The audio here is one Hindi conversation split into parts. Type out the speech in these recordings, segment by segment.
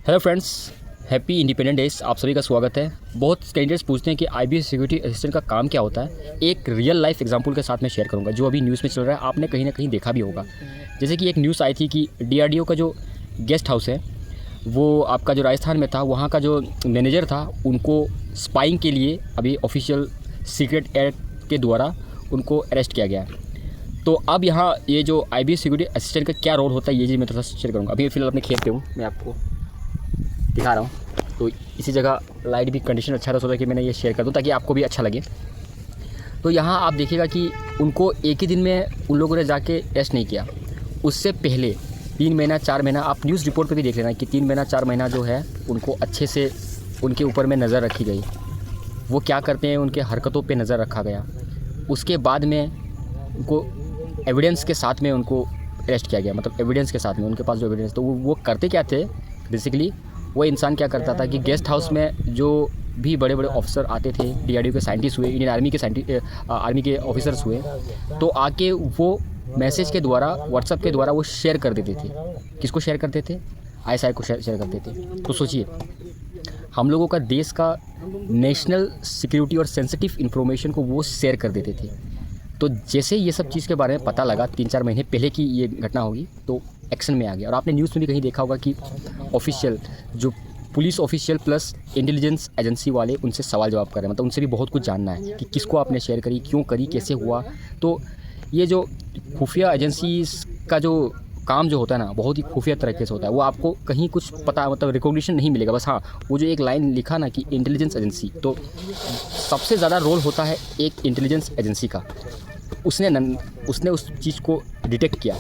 Hello friends, happy independence days. आप सभी का स्वागत है। बहुत कैंडिडेट्स पूछते हैं कि आईबीएस सिक्योरिटी असिस्टेंट का काम क्या होता है। एक रियल लाइफ एग्जांपल के साथ मैं शेयर करूंगा जो अभी न्यूज़ में चल रहा है, आपने कहीं ना कहीं देखा भी होगा। जैसे कि एक न्यूज़ आई थी कि डीआरडीओ का जो गेस्ट हाउस है वो आपका जो राजस्थान में था, वहाँ का जो मैनेजर था उनको स्पाइंग के लिए अभी ऑफिशियल सीक्रेट एक्ट के द्वारा उनको अरेस्ट किया गया है। तो अब यहाँ ये जो आईबीएस सिक्योरिटी असिस्टेंट का क्या रोल होता है ये चीज़ मैं थोड़ा शेयर करूँगा। अभी फिलहाल अपने खेत पे हूँ, मैं आपको दिखा रहा हूँ। तो इसी जगह लाइट भी कंडीशन अच्छा था, सोचा कि मैंने ये शेयर कर दूँ ताकि आपको भी अच्छा लगे। तो यहाँ आप देखिएगा कि उनको एक ही दिन में उन लोगों ने जाके टेस्ट नहीं किया। उससे पहले 3 महीना 4 महीना आप न्यूज़ रिपोर्ट पे भी देख लेना कि 3 महीना 4 महीना जो है उनको अच्छे से उनके ऊपर में नज़र रखी गई। वो क्या करते हैं उनके हरकतों पे नज़र रखा गया। उसके बाद में उनको एविडेंस के साथ में उनको अरेस्ट किया गया, मतलब एविडेंस के साथ में उनके पास जो एविडेंस। तो वो करते क्या थे बेसिकली, वो इंसान क्या करता था कि गेस्ट हाउस में जो भी बड़े बड़े ऑफिसर आते थे, डीआरडीओ के साइंटिस्ट हुए, इंडियन आर्मी के ऑफिसर्स हुए, तो आके वो मैसेज के द्वारा व्हाट्सएप के द्वारा वो शेयर कर देते थे। किसको शेयर करते थे? आईएसआई को शेयर करते थे। तो सोचिए, हम लोगों का देश का नेशनल सिक्योरिटी और सेंसिटिव इन्फॉर्मेशन को वो शेयर कर देते थे। तो जैसे ये सब चीज़ के बारे में पता लगा 3-4 महीने पहले की ये घटना होगी, तो एक्शन में आ गया। और आपने न्यूज़ में भी कहीं देखा होगा कि ऑफिशियल जो police official plus intelligence agency वाले उनसे सवाल जवाब कर रहे हैं, मतलब उनसे भी बहुत कुछ जानना है कि किसको आपने शेयर करी, क्यों करी, कैसे हुआ। तो ये जो खुफिया एजेंसी का जो काम जो होता है ना, बहुत ही खुफिया तरीके से होता है। वो आपको कहीं कुछ पता, मतलब रिकॉग्निशन नहीं मिलेगा। बस हाँ, वो जो एक लाइन लिखा ना कि इंटेलिजेंस एजेंसी, तो सबसे ज़्यादा रोल होता है एक इंटेलिजेंस एजेंसी का। उसने उस चीज़ को डिटेक्ट किया।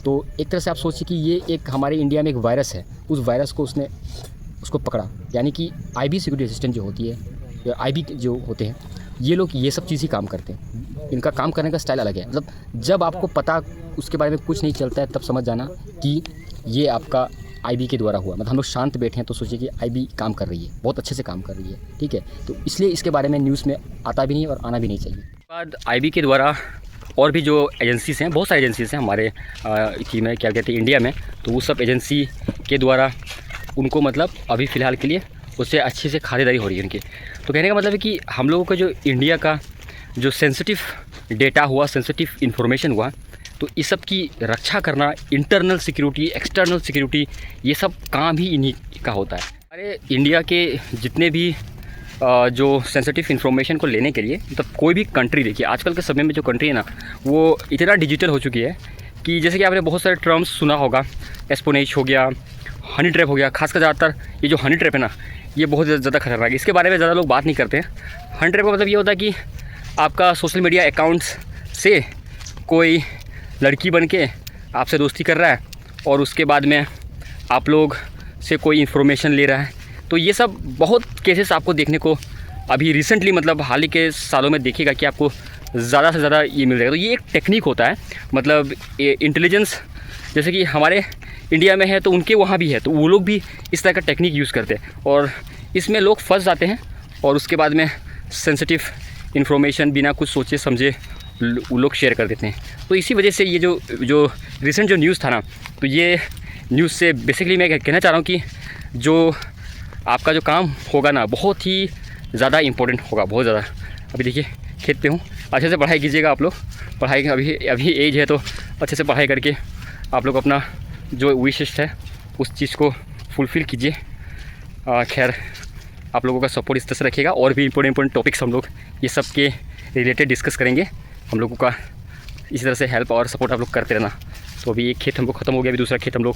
तो एक तरह से आप सोचिए कि ये एक हमारे इंडिया में एक वायरस है, उस वायरस को उसको पकड़ा। यानी कि आईबी सिक्योरिटी असिस्टेंट जो होती है या आईबी जो होते हैं, ये लोग ये सब चीज़ ही काम करते हैं। इनका काम करने का स्टाइल अलग है। मतलब जब आपको पता उसके बारे में कुछ नहीं चलता है, तब समझ जाना कि ये आपका आईबी के द्वारा हुआ। मतलब हम लोग शांत बैठे हैं तो सोचिए कि आईबी काम कर रही है, बहुत अच्छे से काम कर रही है, ठीक है। तो इसलिए इसके बारे में न्यूज़ में आता भी नहीं और आना भी नहीं चाहिए। बाद आईबी के द्वारा और भी जो एजेंसीज़ हैं, बहुत सारी एजेंसीज़ हैं हमारे की में क्या कहते हैं इंडिया में, तो वो सब एजेंसी के द्वारा उनको मतलब अभी फ़िलहाल के लिए उससे अच्छे से खातिरदारी हो रही है उनकी। तो कहने का मतलब है कि हम लोगों का जो इंडिया का जो सेंसिटिव डेटा हुआ, सेंसिटिव इन्फॉर्मेशन हुआ, तो इस सब की रक्षा करना, इंटरनल सिक्योरिटी, एक्सटर्नल सिक्योरिटी, ये सब काम ही इन्हीं का होता है। हमारे इंडिया के जितने भी जो सेंसिटिव इन्फॉर्मेशन को लेने के लिए, मतलब कोई भी कंट्री, देखिए आजकल के समय में जो कंट्री है ना, वो इतना डिजिटल हो चुकी है कि जैसे कि आपने बहुत सारे टर्म्स सुना होगा, एस्पोनेज हो गया, हनी ट्रैप हो गया। खासकर ज़्यादातर ये जो हनी ट्रैप है ना, ये बहुत ज़्यादा खतरनाक है। इसके बारे में ज़्यादा लोग बात नहीं करते हैं। हनी ट्रैप का मतलब ये होता है कि आपका सोशल मीडिया अकाउंट्स से कोई लड़की बन के आपसे दोस्ती कर रहा है और उसके बाद में आप लोग से कोई इन्फॉर्मेशन ले रहा है। तो ये सब बहुत केसेस आपको देखने को अभी रिसेंटली, मतलब हाल ही के सालों में देखिएगा कि आपको ज़्यादा से ज़्यादा ये मिल जाएगा। तो ये एक टेक्निक होता है, मतलब इंटेलिजेंस जैसे कि हमारे इंडिया में है तो उनके वहाँ भी है, तो वो लोग भी इस तरह का टेक्निक यूज़ करते हैं और इसमें लोग फंस जाते हैं और उसके बाद में सेंसिटिव इन्फॉर्मेशन बिना कुछ सोचे समझे वो लोग शेयर कर देते हैं। तो इसी वजह से ये जो रिसेंट जो न्यूज़ था ना, तो ये न्यूज़ से बेसिकली मैं कहना चाह रहा हूँ कि जो आपका जो काम होगा ना, बहुत ही ज़्यादा इम्पोर्टेंट होगा, बहुत ज़्यादा। अभी देखिए खेत पे हूँ, अच्छे से पढ़ाई कीजिएगा आप लोग। पढ़ाई अभी एज है तो अच्छे से पढ़ाई करके आप लोग अपना जो विशेष है उस चीज़ को फुलफ़िल कीजिए। खैर, आप लोगों का सपोर्ट इस तरह से रखिएगा। और भी इंपॉर्टेंट टॉपिक्स हम लोग ये सब के रिलेटेड डिस्कस करेंगे। हम लोगों का इसी तरह से हेल्प और सपोर्ट आप लोग करते रहना। तो अभी एक खेत हम लोग ख़त्म हो गया, अभी दूसरा खेत हम लोग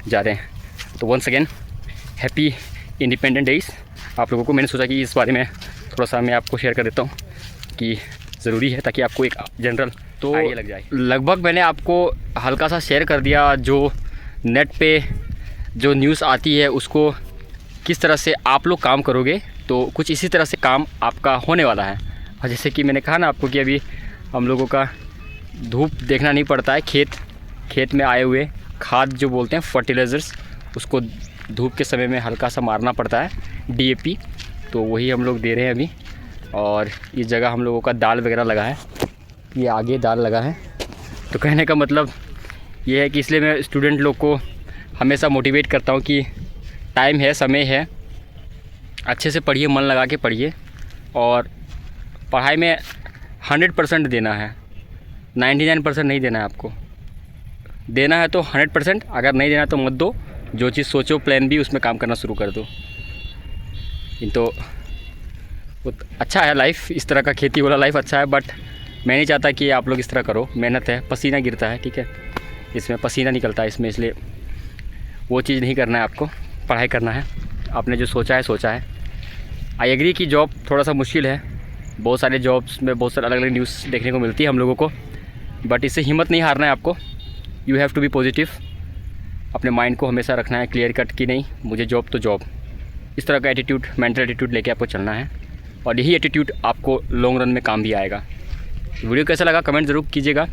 जा रहे हैं। तो once again happy independent days आप लोगों को। मैंने सोचा कि इस बारे में थोड़ा सा मैं आपको शेयर कर देता हूँ कि ज़रूरी है, ताकि आपको एक जनरल तो आइडिया लग जाए। लगभग मैंने आपको हल्का सा शेयर कर दिया जो नेट पे जो न्यूज़ आती है उसको किस तरह से आप लोग काम करोगे, तो कुछ इसी तरह से काम आपका होने वाला है। और जैसे कि मैंने कहा ना आपको कि अभी हम लोगों का धूप देखना नहीं पड़ता है, खेत में आए हुए खाद जो बोलते हैं फर्टिलाइज़र्स, उसको धूप के समय में हल्का सा मारना पड़ता है, डीएपी, तो वही हम लोग दे रहे हैं अभी। और इस जगह हम लोगों का दाल वगैरह लगा है, ये आगे दाल लगा है। तो कहने का मतलब ये है कि इसलिए मैं स्टूडेंट लोग को हमेशा मोटिवेट करता हूँ कि टाइम है, समय है, अच्छे से पढ़िए, मन लगा के पढ़िए और पढ़ाई में 100% देना है, 99% नहीं देना है आपको। देना है तो 100%, अगर नहीं देना तो मत दो। जो चीज़ सोचो प्लान भी, उसमें काम करना शुरू कर दो। तो अच्छा है लाइफ, इस तरह का खेती वाला लाइफ अच्छा है, बट मैं नहीं चाहता कि आप लोग इस तरह करो। मेहनत है, पसीना गिरता है, ठीक है, इसमें पसीना निकलता है इसमें, इसलिए वो चीज़ नहीं करना है आपको। पढ़ाई करना है, आपने जो सोचा है। आई एग्री कि जॉब थोड़ा सा मुश्किल है, बहुत सारे जॉब्स में बहुत सारे अलग अलग न्यूज़ देखने को मिलती है हम लोगों को, बट इससे हिम्मत नहीं हारना है आपको। You have to be positive, अपने माइंड को हमेशा रखना है क्लियर कट कि नहीं, मुझे जॉब तो जॉब। इस तरह का एटीट्यूड, मेंटल एटीट्यूड लेके आपको चलना है और यही एटीट्यूड आपको लॉन्ग रन में काम भी आएगा। वीडियो कैसा लगा कमेंट ज़रूर कीजिएगा।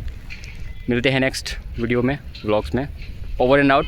मिलते हैं नेक्स्ट वीडियो में, व्लॉग्स में। Over and out.